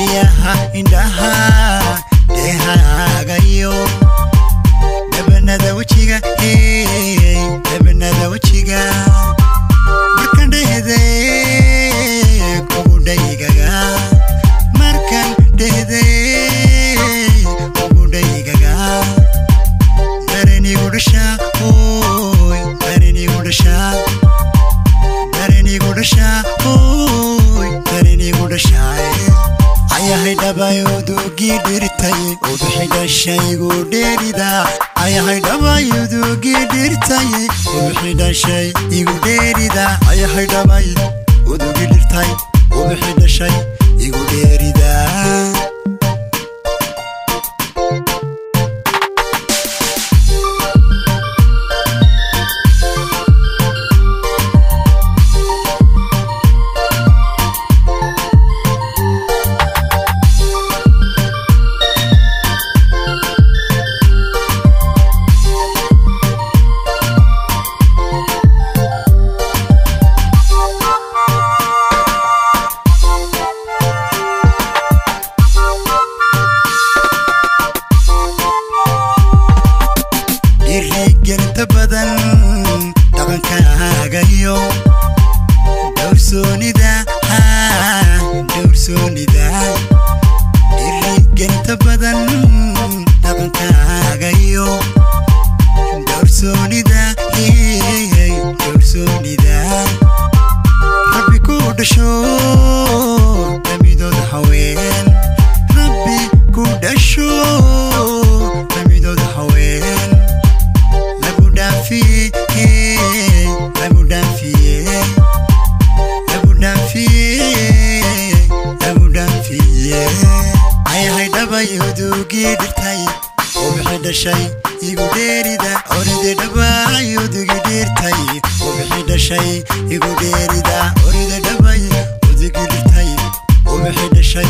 dhayaha indhaha dehagayo dabanada wajiga dabanada wajiga markan dhehde kugu dhaygaga markan dhehde kugu dhaygaga dareni gudasha oy dareni gudasha dareni gudasha oy dareni gudasha ayahay dhabayudu gidirtay ubixida shaygu dheerida ayahay dhabayudu gidirtay ubixida shay igu dheerida ayahay dhabayudu gidirtay ubixida shay igu dheerida Irrigelta badan dhaqankaaga dowrsoonida dowrsoonida irrigelta badan dhaqankaaga dowrsoonida dowrsoonida rabbi ku dhasho damidooda haween rabbi ku dhasho damidooda haween ayahay dhabayudu gidirtay ubixida shay igu dheerida oride dhabayudu gidirtay ubixida shay igu dheerida oride dhabayudu gidirtay ubixida shay